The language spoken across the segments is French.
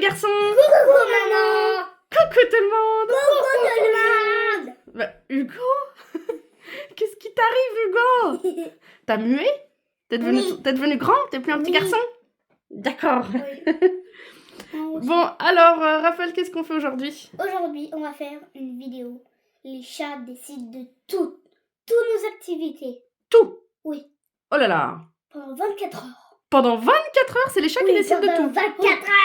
garçons. Coucou maman. Coucou tout le monde. Coucou tout le monde. Bah, Hugo, qu'est-ce qui t'arrive, Hugo? T'as mué? T'es devenu grand? T'es plus un petit garçon? D'accord. Bon, alors, Raphaël, qu'est-ce qu'on fait aujourd'hui? Aujourd'hui, on va faire une vidéo. Les chats décident de toutes nos activités. Tout? Oui. Oh là là. Pendant 24 heures. Pendant 24 heures, c'est les chats qui décident de tout. 24 heures.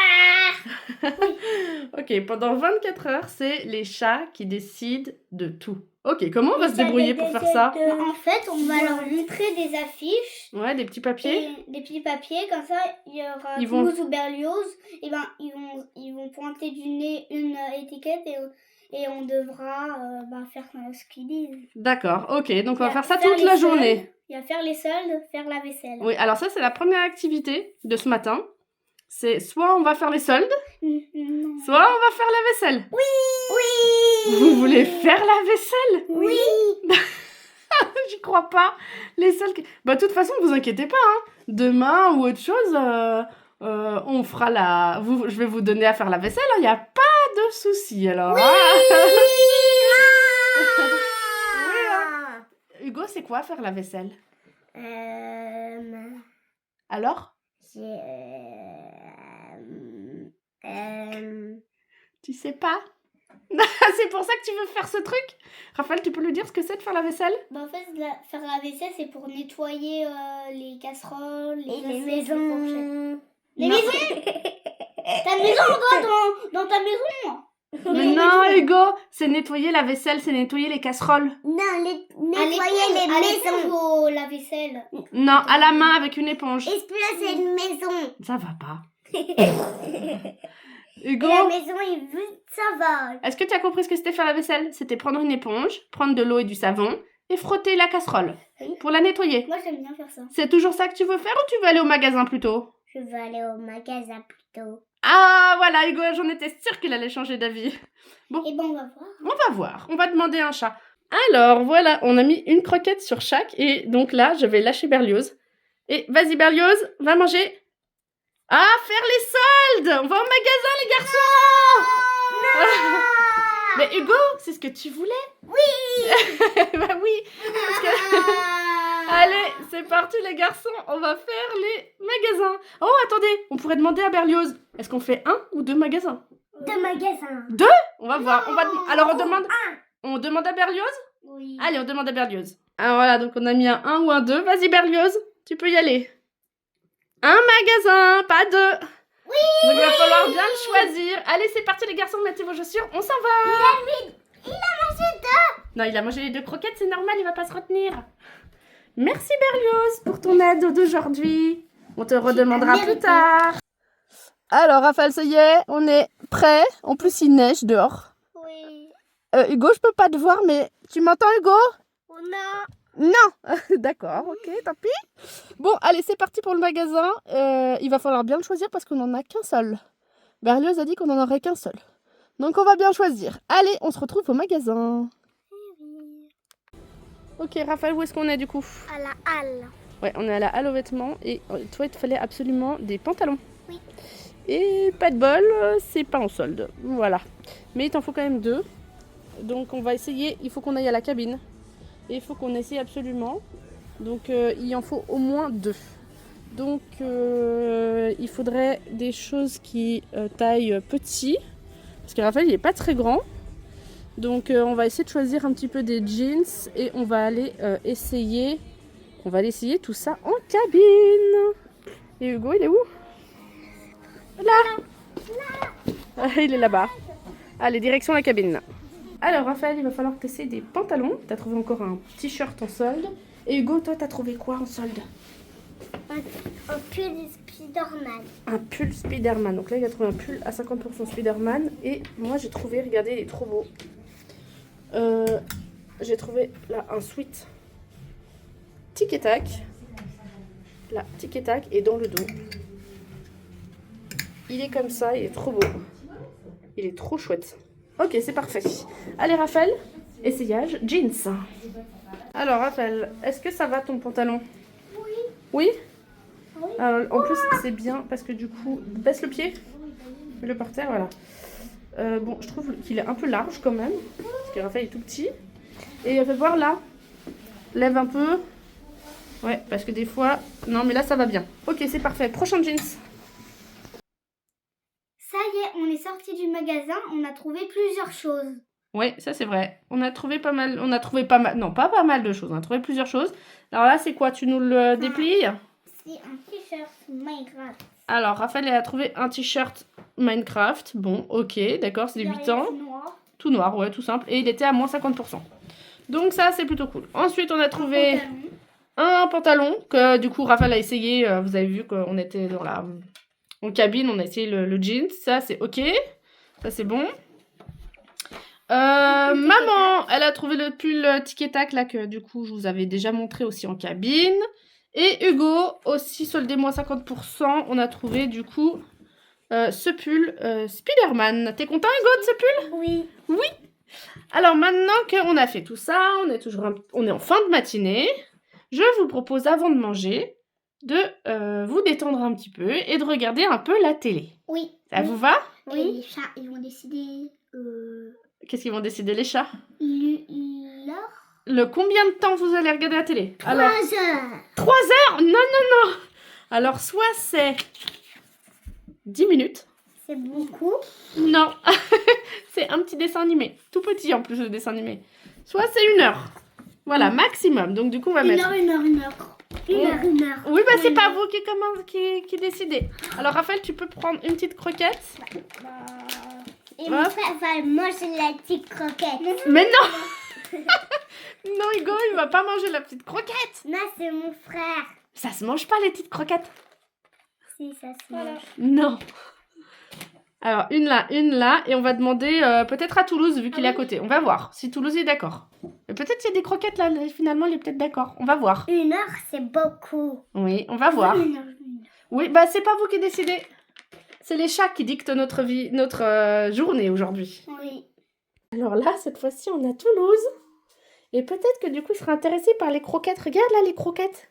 Ok, pendant 24 heures, c'est les chats qui décident de tout. Ok, comment on va se débrouiller pour faire ça? En fait, on va leur montrer des affiches. Ouais, des petits papiers. Et des petits papiers, comme ça, il y aura Toulouse ou Berlioz. Et ben, ils vont pointer du nez une étiquette et on devra faire ce qu'ils disent. D'accord, ok, donc on va faire ça toute la journée. Il y a faire les soldes, faire la vaisselle. Oui, alors ça, c'est la première activité de ce matin. C'est soit on va faire les soldes, soit on va faire la vaisselle. Oui. Vous voulez faire la vaisselle? Oui. J'y crois pas. Les seuls... Bah, de toute façon, vous inquiétez pas. Hein. Demain ou autre chose, on fera la... Je vais vous donner à faire la vaisselle. Il n'y a pas de souci, alors. Oui. Oui, hein. Hugo, c'est quoi faire la vaisselle? Alors? Tu sais pas? C'est pour ça que tu veux faire ce truc? Raphaël, tu peux lui dire ce que c'est de faire la vaisselle? En fait, faire la vaisselle, c'est pour nettoyer les casseroles, les maisons. Les maisons. Ta maison, dans ta maison. Mais non, Hugo, c'est nettoyer la vaisselle, c'est nettoyer les casseroles. Non, nettoyer les maisons. La vaisselle. Non, à la main avec une éponge. Exploser une maison. Ça va pas. Hugo, Et la maison est vite, ça va. est-ce que tu as compris ce que c'était faire la vaisselle? C'était prendre une éponge, prendre de l'eau et du savon et frotter la casserole pour la nettoyer. Moi, j'aime bien faire ça. C'est toujours ça que tu veux faire ou tu veux aller au magasin plutôt? Je veux aller au magasin plutôt. Ah, voilà, Hugo, j'en étais sûre qu'il allait changer d'avis. Bon. Et ben, on va voir. On va voir, on va demander un chat. Alors, voilà, on a mis une croquette sur chaque et donc là, je vais lâcher Berlioz. Et vas-y, Berlioz, va manger. Ah, faire les soldes! On va au magasin, les garçons! Mais Hugo, c'est ce que tu voulais? Oui. Bah oui. Parce que... Allez, c'est parti les garçons, on va faire les magasins. Oh, attendez, on pourrait demander à Berlioz. Est-ce qu'on fait 1 ou 2 magasins? 2 magasins. 2? On va voir. Alors on demande à Berlioz? Oui. Allez, on demande à Berlioz. Alors voilà, donc on a mis un 1 ou un 2. Vas-y Berlioz, tu peux y aller. Un magasin, pas 2. Oui. Donc il va falloir bien le choisir. Allez, c'est parti les garçons, mettez vos chaussures, on s'en va. Il a mangé 2. Non, il a mangé les 2 croquettes, c'est normal, il va pas se retenir. Merci Berlioz pour ton aide d'aujourd'hui. On te redemandera plus tard. Alors Raphaël, ça y est, on est prêt. En plus, il neige dehors. Oui. Hugo, je peux pas te voir, mais tu m'entends Hugo? Non. Non. D'accord, ok, tant pis. Bon, allez, c'est parti pour le magasin. Il va falloir bien le choisir parce qu'on n'en a qu'un seul. Berlioz a dit qu'on n'en aurait qu'un seul. Donc on va bien choisir. Allez, on se retrouve au magasin. Ok, Raphaël, où est-ce qu'on est du coup? À la halle. Ouais, on est à la halle aux vêtements et toi, il te fallait absolument des pantalons. Oui. Et pas de bol, c'est pas en solde. Voilà. Mais il t'en faut quand même 2. Donc on va essayer, il faut qu'on aille à la cabine. Et il faut qu'on essaye absolument. Donc il en faut au moins 2. Donc il faudrait des choses qui taillent petit. Parce que Raphaël, il n'est pas très grand. Donc on va essayer de choisir un petit peu des jeans et on va aller essayer tout ça en cabine. Et Hugo, il est où? Là. Il est là-bas. Allez, direction la cabine. Alors Raphaël, il va falloir que tu essaies des pantalons. Tu as trouvé encore un t-shirt en solde. Et Hugo, toi, tu as trouvé quoi en solde? Un pull Spider-Man. Un pull Spider-Man. Donc là, il a trouvé un pull à 50% Spider-Man. Et moi, j'ai trouvé, regardez, il est trop beau. J'ai trouvé là un sweat tic et tac. Là, tic et tac. Et dans le dos, il est comme ça, il est trop beau. Il est trop chouette. Ok, c'est parfait. Allez, Raphaël, essayage jeans. Alors, Raphaël, est-ce que ça va ton pantalon? Oui. Oui? Oui. En plus, c'est bien parce que du coup, baisse le pied. Mets-le par terre, voilà. Bon, je trouve qu'il est un peu large quand même. Parce que Raphaël est tout petit. Et fais voir là. Lève un peu. Ouais, parce que des fois... Non, mais là, ça va bien. Ok, c'est parfait. Prochain jeans. Ça y est, on est sorti du magasin, on a trouvé plusieurs choses. Ouais, ça c'est vrai. On a trouvé pas mal... Non, pas pas mal de choses. On a trouvé plusieurs choses. Alors là, c'est quoi? Tu nous le déplies? C'est un t-shirt Minecraft. Alors, Raphaël a trouvé un t-shirt Minecraft. Bon, ok, d'accord, c'est de 8 ans. Noir. Tout noir, ouais, tout simple. Et il était à moins 50%. Donc ça, c'est plutôt cool. Ensuite, on a trouvé un pantalon que du coup, Raphaël a essayé. Vous avez vu qu'on était dans en cabine, on a essayé le jeans. Ça, c'est ok. Ça, c'est bon. Maman, elle a trouvé le pull tic et tac là que du coup, je vous avais déjà montré aussi en cabine. Et Hugo, aussi soldé moins 50%, on a trouvé du coup ce pull Spider-Man. T'es content Hugo de ce pull? Oui. Oui. Alors maintenant qu'on a fait tout ça, on est en fin de matinée, je vous propose avant de manger de vous détendre un petit peu et de regarder un peu la télé. Oui. Ça vous va? Oui. Et les chats, ils vont décider... Qu'est-ce qu'ils vont décider les chats? L'heure? Le combien de temps vous allez regarder la télé? 3 heures. 3 heures? Non, non, non. Alors, soit c'est 10 minutes. C'est beaucoup. Non. C'est un petit dessin animé. Tout petit en plus, le dessin animé. Soit c'est 1 heure. Voilà, maximum. Donc, du coup, on va mettre... 1 heure. 1 heure. Oui, bah, c'est pas vous qui décidez. Alors, Raphaël, tu peux prendre une petite croquette. Et mon frère va manger la petite croquette. Mais non. Non, Hugo, il va pas manger la petite croquette. Non, c'est mon frère. Ça se mange pas, les petites croquettes. Si, ça se mange. Non. Alors, une là, et on va demander peut-être à Toulouse, vu qu'il est à côté. On va voir si Toulouse est d'accord. Et peut-être qu'il y a des croquettes là, finalement, il est peut-être d'accord. On va voir. 1 heure, c'est beaucoup. Oui, on va voir. 1 heure. Oui, bah c'est pas vous qui décidez. C'est les chats qui dictent notre vie, notre journée aujourd'hui. Oui. Alors là, cette fois-ci, on a Toulouse. Et peut-être que du coup, il sera intéressé par les croquettes. Regarde là, les croquettes.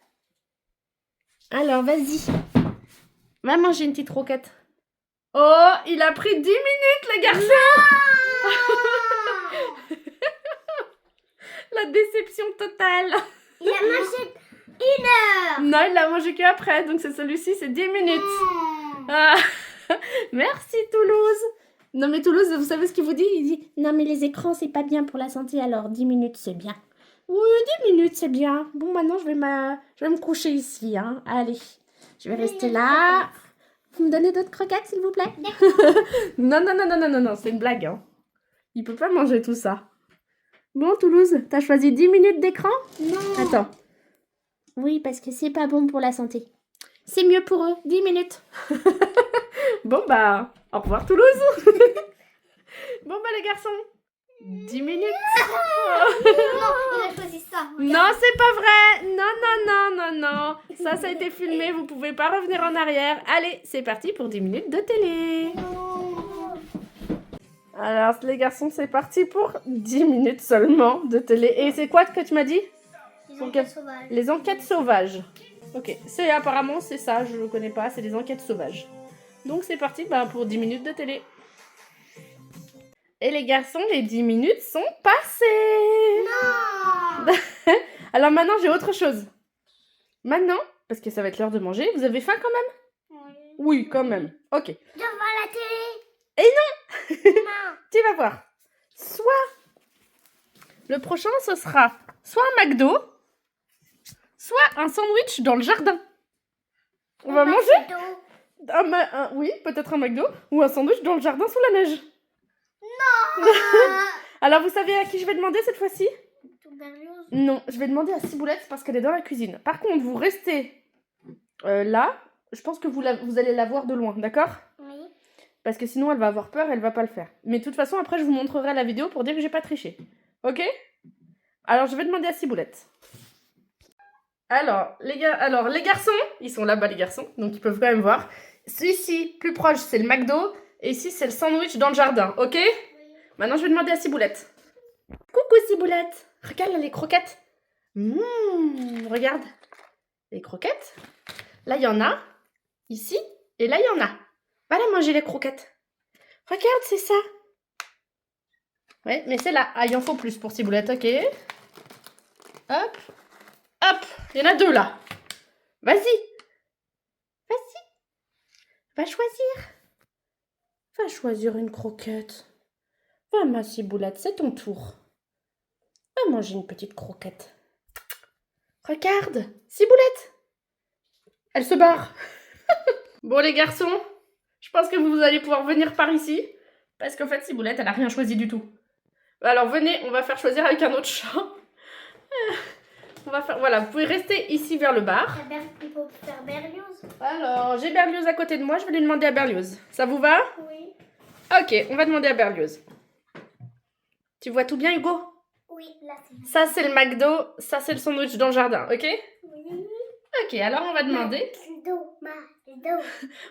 Alors, vas-y. Va manger une petite croquette. Oh, il a pris 10 minutes, les garçons. La déception totale. Il a mangé 1 heure. Non, il l'a mangé qu'après. Donc, c'est celui-ci, c'est 10 minutes. Ah. Merci, Toulouse. Non, mais Toulouse, vous savez ce qu'il vous dit? Il dit, non, mais les écrans, c'est pas bien pour la santé, alors 10 minutes, c'est bien. Oui, 10 minutes, c'est bien. Bon, maintenant, je vais me coucher ici, hein. Allez, je vais rester là. Vous me donnez d'autres croquettes, s'il vous plaît? Non, non, non, non, non, non, non, c'est une blague, hein. Il peut pas manger tout ça. Bon, Toulouse, t'as choisi 10 minutes d'écran? Non. Attends. Oui, parce que c'est pas bon pour la santé. C'est mieux pour eux, 10 minutes. Bon, bah, au revoir Toulouse. Bon, bah, les garçons, 10 minutes. Non, il a choisi ça. Non, c'est pas vrai. Non, non, non, non, non. Ça a été filmé, vous pouvez pas revenir en arrière. Allez, c'est parti pour 10 minutes de télé. Alors, les garçons, c'est parti pour 10 minutes seulement de télé. Et c'est quoi que tu m'as dit? Les enquêtes sauvages. Les enquêtes sauvages. Ok, apparemment c'est ça, je ne connais pas, c'est les enquêtes sauvages. Donc c'est parti pour 10 minutes de télé. Et les garçons, les 10 minutes sont passées. Non. Alors maintenant j'ai autre chose. Maintenant, parce que ça va être l'heure de manger, vous avez faim quand même? Oui, quand même. Ok. Je vois la télé. Et non. Non. Tu vas voir. Soit le prochain, ce sera soit un McDo, soit un sandwich dans le jardin. On va manger oui, peut-être un McDo ou un sandwich dans le jardin sous la neige. Non. Alors, vous savez à qui je vais demander cette fois-ci? Non, je vais demander à Ciboulette parce qu'elle est dans la cuisine. Par contre, vous restez là. Je pense que vous allez la voir de loin, d'accord? Oui. Parce que sinon, elle va avoir peur, elle va pas le faire. Mais de toute façon, après, je vous montrerai la vidéo pour dire que j'ai pas triché. Ok? Alors, je vais demander à Ciboulette. Alors, les garçons, ils sont là-bas, les garçons, donc ils peuvent quand même voir. Ici, plus proche, c'est le McDo. Et ici, c'est le sandwich dans le jardin, ok? Oui. Maintenant, je vais demander à Ciboulette. Coucou, Ciboulette. Regarde, là, les croquettes. Regarde. Les croquettes. Là, il y en a. Ici. Et là, il y en a. Va la manger, les croquettes. Regarde, c'est ça. Ouais, mais c'est là. Ah, il en faut plus pour Ciboulette, ok. Hop. Hop. Il y en a 2 là. Vas-y. Vas-y. Va choisir. Va choisir une croquette. Va, ma Ciboulette, c'est ton tour. Va manger une petite croquette. Regarde, Ciboulette. Elle se barre. Bon, les garçons, je pense que vous allez pouvoir venir par ici. Parce qu'en fait, Ciboulette, elle n'a rien choisi du tout. Alors, venez, on va faire choisir avec un autre chat. On va faire, voilà, vous pouvez rester ici vers le bar. On peut faire Berlioz. Alors, j'ai Berlioz à côté de moi, je vais lui demander à Berlioz. Ça vous va? Oui. Ok, on va demander à Berlioz. Tu vois tout bien, Hugo? Oui, là c'est bon. Ça, c'est le McDo, ça, c'est le sandwich dans le jardin, ok? Oui. Ok, alors on va demander. McDo.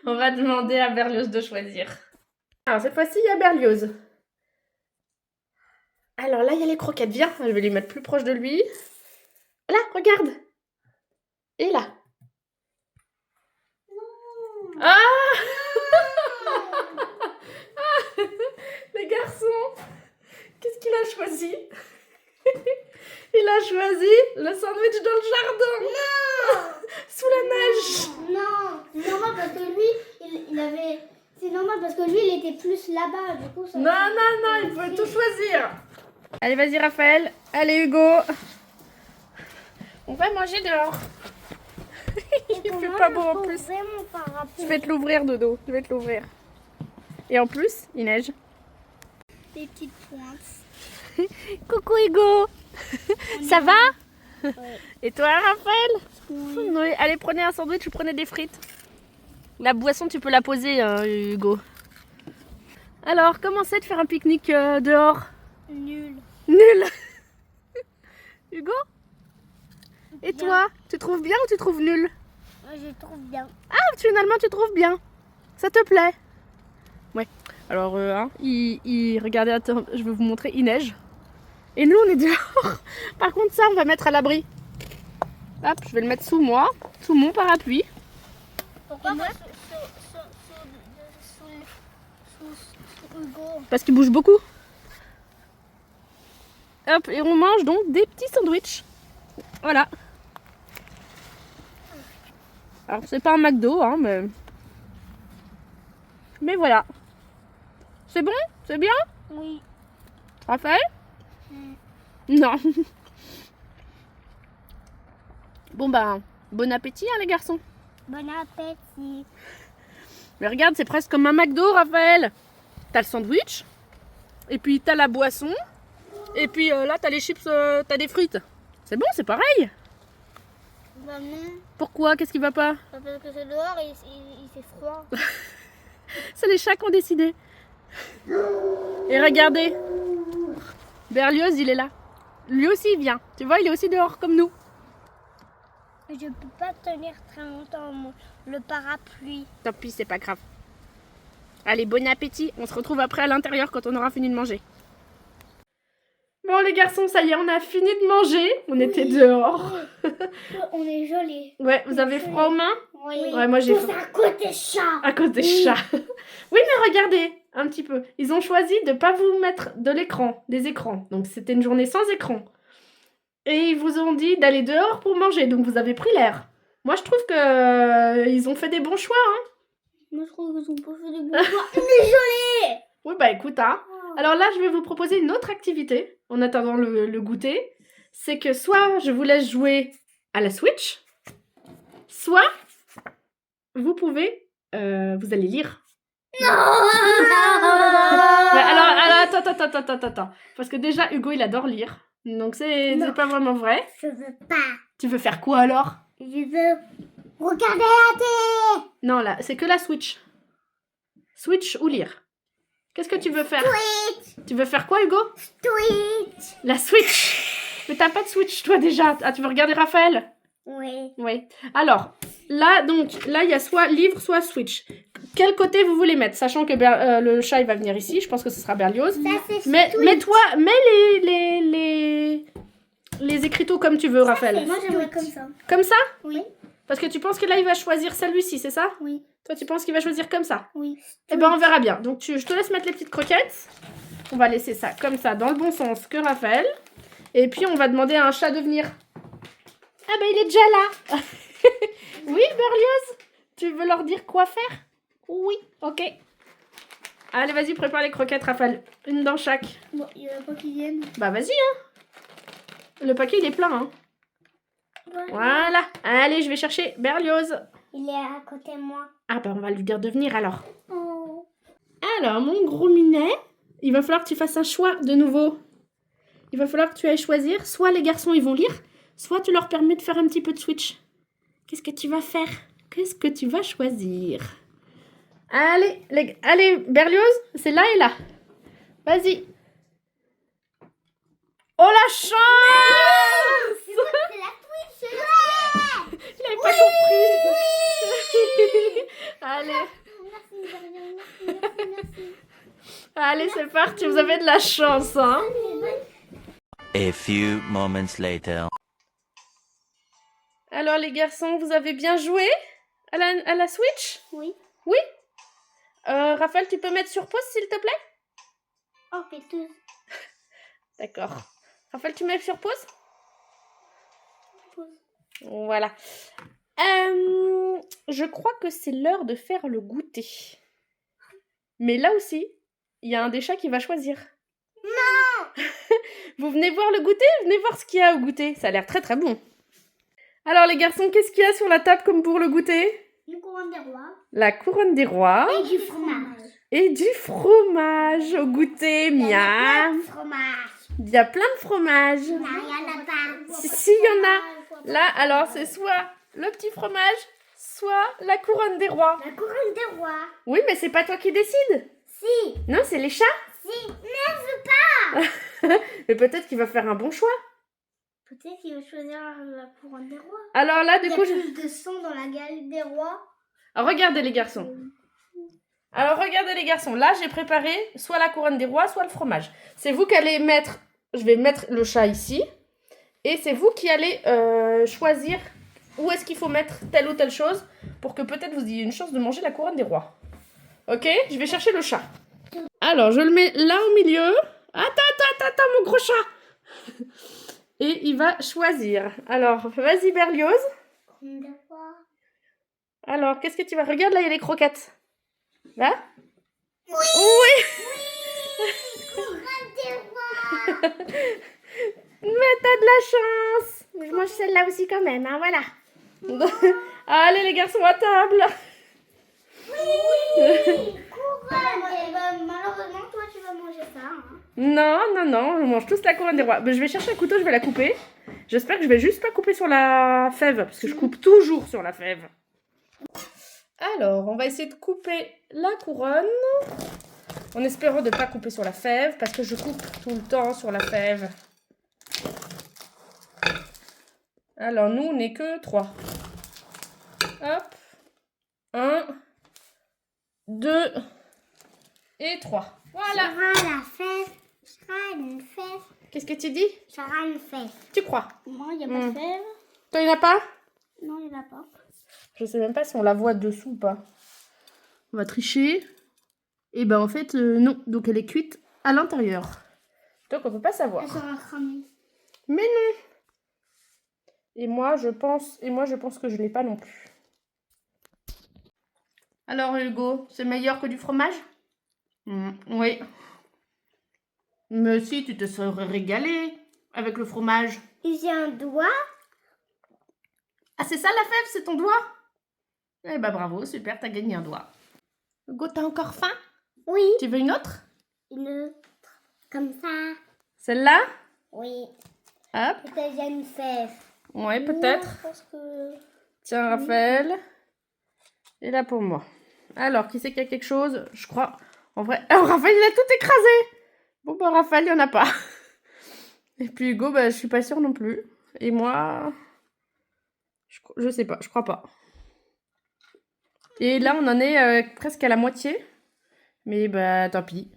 On va demander à Berlioz de choisir. Alors, cette fois-ci, il y a Berlioz. Alors là, il y a les croquettes. Viens, je vais les mettre plus proche de lui. Là, regarde. Et là. Non. Ah Les garçons, qu'est-ce qu'il a choisi? Il a choisi le sandwich dans le jardin. Non. Sous la neige. Non, c'est normal parce que lui, il avait... C'est normal parce que lui, il était plus là-bas. Du coup, ça... Non, il faut tout choisir. Allez, vas-y, Raphaël. Allez, Hugo. On va manger dehors. Il fait pas beau en plus. Je vais te l'ouvrir, Dodo. Je vais te l'ouvrir. Et en plus, il neige. Des petites pointes. Coucou, Hugo. Ça va? Ouais. Et toi, Raphaël? Oui. Oui. Allez, prenez un sandwich ou prenez des frites. La boisson, tu peux la poser, Hugo. Alors, comment c'est de faire un pique-nique dehors? Nul. Nul. Hugo? Et Bien. toi? Tu trouves bien ou tu trouves nul? Moi, je trouve bien. Ah, finalement, tu trouves bien. Ça te plaît? Ouais. Alors, regardez, attends, je vais vous montrer, il neige. Et nous, on est dehors. Par contre, ça, on va mettre à l'abri. Hop, je vais le mettre sous moi, sous mon parapluie. Pourquoi pas sous Hugo? Parce qu'il bouge beaucoup. Hop, et on mange donc des petits sandwichs. Voilà. Alors, c'est pas un McDo, hein, mais voilà. C'est bon? C'est bien? Oui. Raphaël? Non. Bon, bah, bon appétit, hein, les garçons. Bon appétit. Mais regarde, c'est presque comme un McDo, Raphaël. T'as le sandwich, et puis t'as la boisson, et puis là, t'as les chips, t'as des frites. C'est bon, c'est pareil. Bah non, Pourquoi? Qu'est-ce qui va pas? parce que c'est dehors et il fait froid. C'est les chats qui ont décidé. Et regardez, Berlioz, il est là. Lui aussi, il vient. Tu vois, il est aussi dehors comme nous. Je peux pas tenir très longtemps le parapluie. Tant pis, c'est pas grave. Allez, bon appétit. On se retrouve après à l'intérieur quand on aura fini de manger. Bon, les garçons, ça y est, on a fini de manger. On était dehors. On est gelés. Ouais, vous avez froid aux mains? Oui. Ouais, moi j'ai Tous à côté chat. à cause des chats. Oui, mais regardez, un petit peu. Ils ont choisi de ne pas vous mettre de l'écran, des écrans. Donc c'était une journée sans écran. Et ils vous ont dit d'aller dehors pour manger. Donc vous avez pris l'air. Moi, je trouve que ils ont fait des bons choix. Hein. Moi, je trouve qu'ils ont pas fait de bons choix. On est gelés. Oui, bah écoute, hein. Alors là, je vais vous proposer une autre activité en attendant le goûter. C'est que soit je vous laisse jouer à la Switch, soit vous pouvez, vous allez lire. Non. Mais alors, attends. Parce que déjà, Hugo, il adore lire. Donc c'est pas vraiment vrai. Je veux pas. Tu veux faire quoi alors? Je veux regarder la télé. Non, là, c'est que la Switch. Switch ou lire? Qu'est-ce que tu veux faire? Switch. Tu veux faire quoi, Hugo? Switch. La Switch. Mais t'as pas de Switch, toi, déjà. Ah, tu veux regarder Raphaël? Oui. Oui. Alors, là, il y a soit livre, soit Switch. Quel côté vous voulez mettre? Sachant que le chat, il va venir ici. Je pense que ce sera Berlioz. Ça, c'est Mais Switch. mets-toi, mets les écriteaux comme tu veux, Raphaël. Moi, j'aimerais comme ça. Comme ça? Oui. Parce que tu penses que là, il va choisir celui-ci, c'est ça? Oui. Toi, tu penses qu'il va choisir comme ça? Oui. Eh ben, on verra bien. Donc, je te laisse mettre les petites croquettes. On va laisser ça comme ça, dans le bon sens que Raphaël. Et puis, on va demander à un chat de venir. Ah ben, il est déjà là. Oui, Berlioz? Tu veux leur dire quoi faire? Oui, ok. Allez, vas-y, prépare les croquettes, Raphaël. Une dans chaque. Bon, il y en a pas qui viennent. Bah, vas-y, hein. Le paquet, il est plein, hein. Ouais. Voilà. Allez, je vais chercher Berlioz. Il est à côté de moi. Ah bah, on va lui dire de venir, alors. Oh. Alors, mon gros minet, il va falloir que tu fasses un choix de nouveau. Il va falloir que tu ailles choisir. Soit les garçons, ils vont lire, soit tu leur permets de faire un petit peu de switch. Qu'est-ce que tu vas faire? Qu'est-ce que tu vas choisir? Allez, allez, Berlioz, c'est là et là. Vas-y. Oh, la chance! C'est la Twitch. Ouais. Il n'avait pas compris. Allez. Merci, Dorian. Merci. Allez, c'est parti. Vous avez de la chance, hein? A few moments later. Alors, les garçons, vous avez bien joué à la Switch? Oui. Oui? Raphaël, tu peux mettre sur pause, s'il te plaît? Ok, tous. D'accord. Raphaël, tu mets sur pause? Pause. Voilà. Je crois que c'est l'heure de faire le goûter. Mais là aussi, il y a un des chats qui va choisir. Non! Vous venez voir le goûter? Venez voir ce qu'il y a au goûter. Ça a l'air très très bon. Alors les garçons, qu'est-ce qu'il y a sur la table comme pour le goûter? Une couronne des rois. La couronne des rois. Et du fromage. Et du fromage au goûter. Miam. Fromage. Il y a plein de fromage. Il n'y en a pas. Si, il y en a. Là, alors, c'est soit le petit fromage, soit la couronne des rois. La couronne des rois. Oui, mais c'est pas toi qui décide. Si. Non, c'est les chats. Si. Mais je veux pas. Mais peut-être qu'il va faire un bon choix. Peut-être qu'il va choisir la couronne des rois. Alors là, Il du y a coup, plus de sang dans la galette des rois. Alors, regardez les garçons. Alors, regardez les garçons. Là, j'ai préparé soit la couronne des rois, soit le fromage. C'est vous qui allez mettre... Je vais mettre le chat ici. Et c'est vous qui allez choisir où est-ce qu'il faut mettre telle ou telle chose pour que peut-être vous ayez une chance de manger la couronne des rois. Ok? Je vais chercher le chat. Alors, je le mets là au milieu. Attends, mon gros chat. Et il va choisir. Alors, vas-y, Berlioz. Couronne des rois. Alors, qu'est-ce que tu vas... Regarde, là, il y a les croquettes. Là? Oui. Couronne des rois. Mais t'as de la chance. Je mange celle-là aussi quand même, hein, voilà. Allez, les garçons, à table. Oui. Couronne. Malheureusement, toi, tu vas manger ça. Hein. Non, on mange tous la couronne des rois. Mais je vais chercher un couteau, je vais la couper. J'espère que je vais juste pas couper sur la fève, parce que je coupe toujours sur la fève. Alors, on va essayer de couper la couronne, en espérant de ne pas couper sur la fève, parce que je coupe tout le temps sur la fève. Alors, nous, on n'est que 3. Hop. 1, 2 et 3. Voilà. J'aurai la fève. J'aurai une fève. Qu'est-ce que tu dis? J'aurai une fève. Tu crois? Moi, il n'y a pas de fève. Toi, il n'y en a pas? Non, il n'y en a pas. Je sais même pas si on la voit dessous ou pas. On va tricher. Et ben en fait, non. Donc elle est cuite à l'intérieur. Donc on peut pas savoir. Elle sera cramée. Mais non. Et moi, je pense que je l'ai pas non plus. Alors Hugo, c'est meilleur que du fromage? Oui. Mais si, tu te serais régalé avec le fromage. J'ai un doigt. Ah, c'est ça la fève, c'est ton doigt? Eh ben bravo, super, t'as gagné un doigt. Hugo, t'as encore faim? Oui. Tu veux une autre? Une autre. Comme ça. Celle-là? Oui. Hop. Peut-être j'ai une fève. Ouais, peut-être. Je pense que... Tiens, Raphaël. Et là pour moi. Alors, qui c'est qu'il y a quelque chose? Je crois. En vrai. Oh, Raphaël, il a tout écrasé! Bon, bah, Raphaël, il n'y en a pas. Et puis Hugo, bah, je suis pas sûre non plus. Et moi. Je sais pas, je crois pas. Et là, on en est presque à la moitié. Mais bah, tant pis.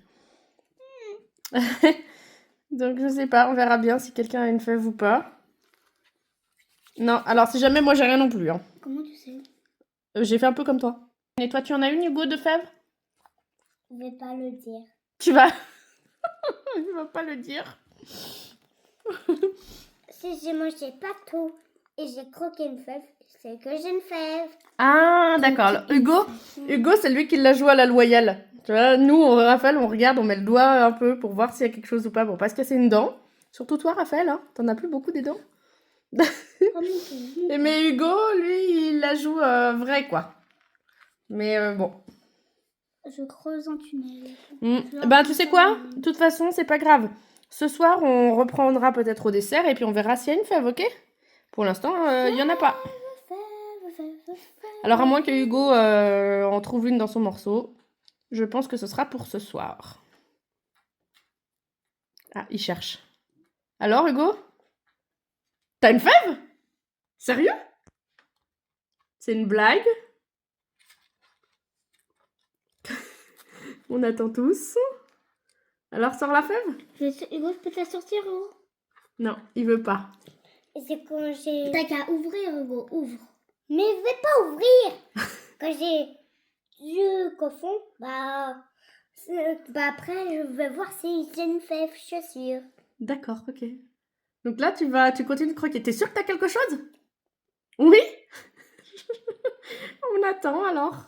Donc, je sais pas, on verra bien si quelqu'un a une fève ou pas. Non, alors si jamais moi j'ai rien non plus. Hein. Comment tu sais? J'ai fait un peu comme toi. Et toi, tu en as une, Hugo, de fèves? Je vais pas le dire. Tu vas... Je vas pas le dire. Si j'ai mangé pas tout et j'ai croqué une fève, c'est que j'ai une fève. Ah, d'accord. Alors, Hugo, c'est lui qui l'a joué à la loyale. Tu vois, nous, Raphaël, on regarde, on met le doigt un peu pour voir s'il y a quelque chose ou pas. Bon, parce que c'est une dent. Surtout toi, Raphaël, hein. T'en as plus beaucoup des dents. Mais Hugo, lui, il la joue vrai, quoi. Mais bon. Je creuse un tunnel. Ben, tu sais quoi? De toute façon, c'est pas grave. Ce soir, on reprendra peut-être au dessert et puis on verra s'il y a une fève, ok? Pour l'instant, il y en a pas. Alors, à moins que Hugo en trouve une dans son morceau, je pense que ce sera pour ce soir. Ah, il cherche. Alors, Hugo? T'as une fève? Sérieux? C'est une blague? On attend tous. Alors, sors la fève? Hugo, je peux te la sortir, Hugo? Non, il veut pas. Et c'est quand j'ai... T'as qu'à ouvrir, Hugo, ouvre. Mais je vais pas ouvrir. Quand j'ai du coffon, bah après je vais voir si j'ai une fève, je suis sûre. D'accord, ok. Donc là, tu continues de croquer. T'es sûr que t'as quelque chose? Oui? On attend alors.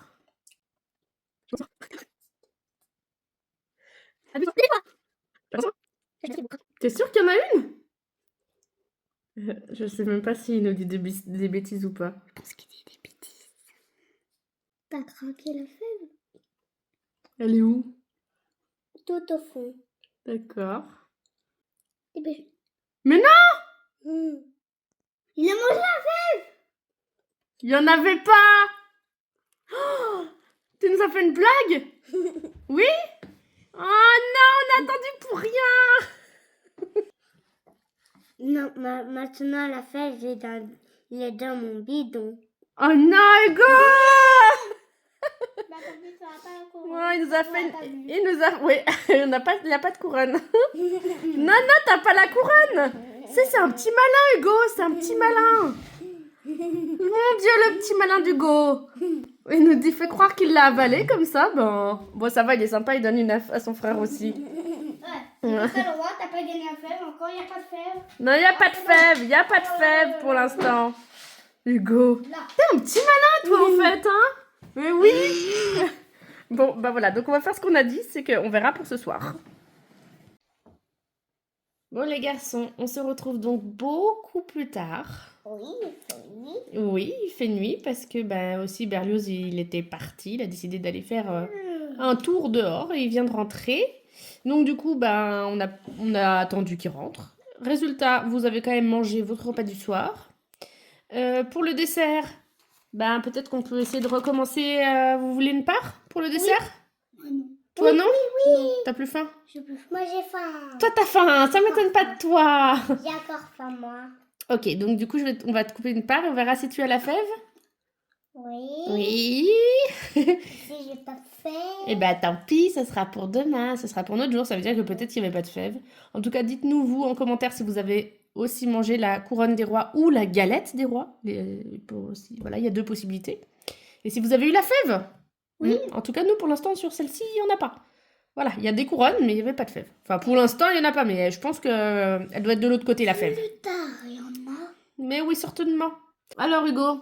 T'es sûr qu'il y en a une? Je sais même pas s'il nous dit des bêtises ou pas. Je pense qu'il dit des bêtises. T'as craqué la fève? Elle est où? Tout au fond. D'accord. Eh ben, Mais non! il a mangé la fève! Il y en avait pas! Oh, tu nous as fait une blague? Oui? Oh non, on a attendu pour rien! Non, maintenant la fève, il est dans mon bidon. Oh non, Hugo! Bah, tant pis, ça va pas la couronne. Ouais, il nous a fait... pas vu. Il nous a... Oui, il n'y a pas de couronne. Non, t'as pas la couronne. C'est un petit malin, Hugo. C'est un petit malin. Mon Dieu, le petit malin d'Hugo. Il nous dit, fait croire qu'il l'a avalé comme ça. Bon, ça va, il est sympa. Il donne une à son frère aussi. Ouais, t'as le droit, t'as pas gagné la fève. Encore, il n'y a pas de fève. Non, il n'y a pas de fève. Il n'y a pas de fève pour l'instant. Hugo, Là. t'es un petit malin, toi, en fait, hein? Mais oui. Bon, bah voilà, donc on va faire ce qu'on a dit, c'est qu'on verra pour ce soir. Bon les garçons, on se retrouve donc beaucoup plus tard. Oui, il fait nuit. Oui, il fait nuit parce que aussi Berlioz il était parti, il a décidé d'aller faire un tour dehors et il vient de rentrer. Donc du coup, on a attendu qu'il rentre. Résultat, vous avez quand même mangé votre repas du soir. Pour le dessert, peut-être qu'on peut essayer de recommencer. Vous voulez une part pour le dessert? Non. Toi non? Oui. T'as plus faim? Moi j'ai faim. Toi t'as faim, ça m'étonne pas de toi. J'ai encore faim, moi. Ok, donc du coup on va te couper une part et on verra si tu as la fève. Oui. Oui. Si j'ai pas fait. Et tant pis, ça sera pour demain, ça sera pour notre jour. Ça veut dire que peut-être qu'il n'y avait pas de fève. En tout cas, dites-nous vous en commentaire si vous avez aussi mangé la couronne des rois ou la galette des rois. Voilà, il y a deux possibilités. Et si vous avez eu la fève? Oui. En tout cas, nous, pour l'instant, sur celle-ci, il n'y en a pas. Voilà, il y a des couronnes, mais il n'y avait pas de fève. Enfin, pour l'instant, il n'y en a pas, mais je pense qu'elle doit être de l'autre côté, la fève. Plus tard, il y en a. Mais oui, certainement. Alors, Hugo,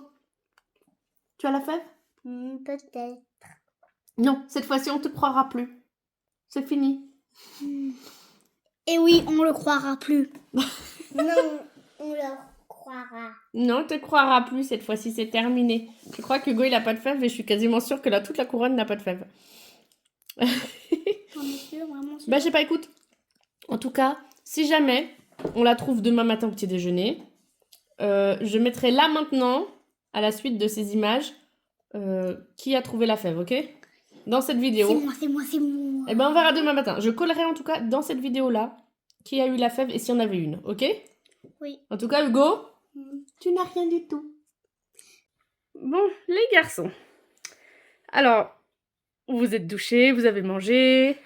tu as la fève? Peut-être. Non, cette fois-ci, on ne te croira plus. C'est fini. Et oui, on le croira plus. Non, on le croira. Non, on ne te croira plus, cette fois-ci, c'est terminé. Je crois que Hugo, il n'a pas de fève et je suis quasiment sûre que toute la couronne n'a pas de fève. J'en ai sûr, vraiment sûr. Je sais pas, écoute. En tout cas, si jamais on la trouve demain matin au petit déjeuner, je mettrai là maintenant, à la suite de ces images, qui a trouvé la fève, ok? Dans cette vidéo. C'est moi. Eh on verra demain matin. Je collerai en tout cas dans cette vidéo-là qui a eu la fève et s'il y en avait une, ok? Oui. En tout cas, Hugo, tu n'as rien du tout. Bon, les garçons. Alors, vous êtes douchés, vous avez mangé,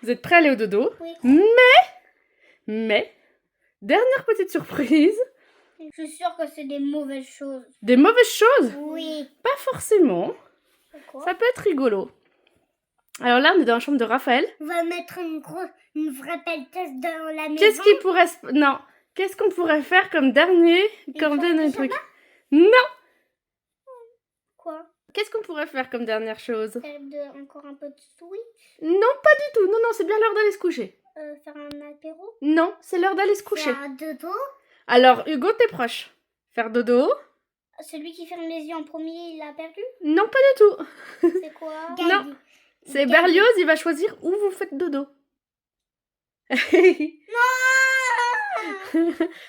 vous êtes prêts à aller au dodo. Oui. Mais, dernière petite surprise, Je suis sûre que c'est des mauvaises choses. Des mauvaises choses? Oui. Pas forcément. Pourquoi? Ça peut être rigolo. Alors là, on est dans la chambre de Raphaël. On va mettre une vraie pelleteuse dans la maison. Qu'est-ce qui pourrait... Non. Qu'est-ce qu'on pourrait faire comme dernier truc? Non. Quoi? Qu'est-ce qu'on pourrait faire comme dernière chose? Faire encore un peu de Switch? Non, pas du tout. Non, c'est bien l'heure d'aller se coucher. Faire un apéro? Non, c'est l'heure d'aller se coucher. Faire un dodo. Alors, Hugo, t'es proche. Faire dodo? Celui qui ferme les yeux en premier, il a perdu? Non, pas du tout. C'est quoi? Non. C'est Berlioz, il va choisir où vous faites dodo.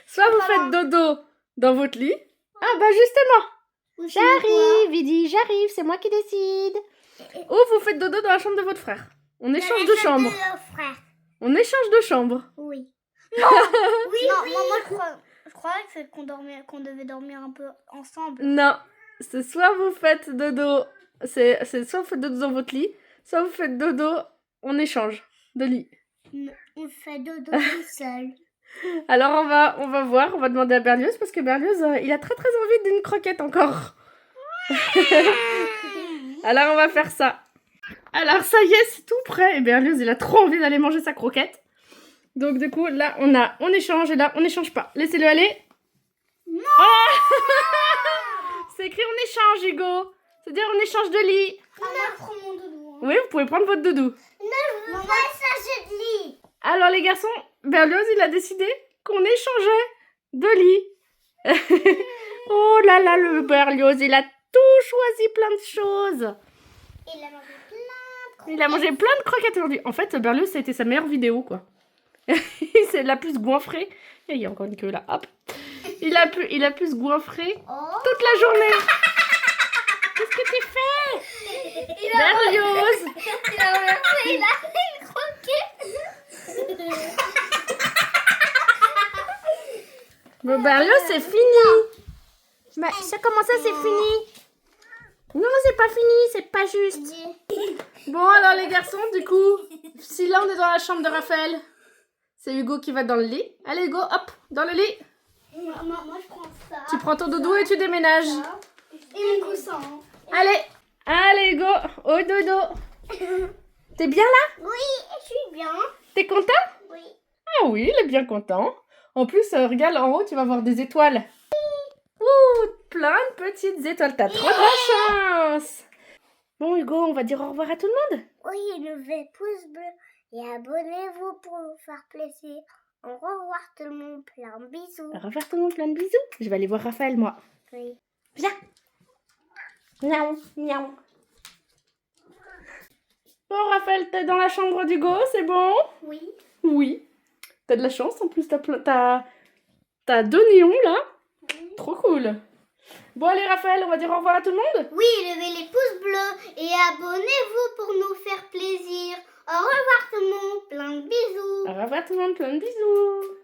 Soit vous faites dodo dans votre lit. Ah bah justement. J'arrive, il dit j'arrive, c'est moi qui décide. Ou vous faites dodo dans la chambre de votre frère. On échange de chambre. On échange de chambre. Oui. Oui, non, moi je croyais qu'on devait dormir un peu ensemble. Non, c'est soit vous faites dodo, c'est soit vous faites dodo dans votre lit, soit vous faites dodo, on échange de lit. On fait dodo tout seul. Alors on va voir, on va demander à Berlioz parce que Berlioz il a très envie d'une croquette encore. Alors on va faire ça. Alors ça y est, c'est tout prêt et Berlioz il a trop envie d'aller manger sa croquette. Donc du coup là on échange et là on n'échange pas. Laissez-le aller. Non. C'est écrit on échange Hugo. C'est-à-dire on échange de lit. Prends mon doudou. Hein. Oui, vous pouvez prendre votre doudou. Je veux pas changer de lit. Alors les garçons, Berlioz il a décidé qu'on échangeait de lit. Oh là là, le Berlioz, il a tout choisi, plein de choses. Il a mangé plein de croquettes aujourd'hui. En fait, Berlioz, ça a été sa meilleure vidéo, quoi. C'est la plus goinfrée. Il y a encore une queue là, hop. Il a pu se goinfrer toute la journée. Qu'est-ce que tu fais, Berlioz? Il a une croquette. Bon, Berlioz, c'est fini. Bah, ça commence, c'est fini. Non, c'est pas fini, c'est pas juste. Bon, alors les garçons, du coup, si là on est dans la chambre de Raphaël, c'est Hugo qui va dans le lit. Allez Hugo, hop, dans le lit. Moi je prends ça. Tu prends ton doudou et tu déménages. Et mon coussin. Allez Hugo, au dodo. T'es bien là? Oui, je suis bien. T'es content? Oui. Ah oui, il est bien content. En plus, regarde en haut, tu vas voir des étoiles. Ouh, plein de petites étoiles. T'as trop de la chance. Bon Hugo, on va dire au revoir à tout le monde. Oui, levez pouce bleu et abonnez-vous pour nous faire plaisir. Au revoir tout le monde, plein de bisous. Au revoir tout le monde, plein de bisous. Je vais aller voir Raphaël, moi. Oui. Viens. Miaou, miaou. Bon Raphaël, t'es dans la chambre d'Hugo, c'est bon? Oui. Oui. T'as de la chance, en plus t'as 2 néons là. Trop cool. Bon allez Raphaël, on va dire au revoir à tout le monde. Oui, levez les pouces bleus et abonnez-vous pour nous faire plaisir. Au revoir tout le monde, plein de bisous. Au revoir tout le monde, plein de bisous.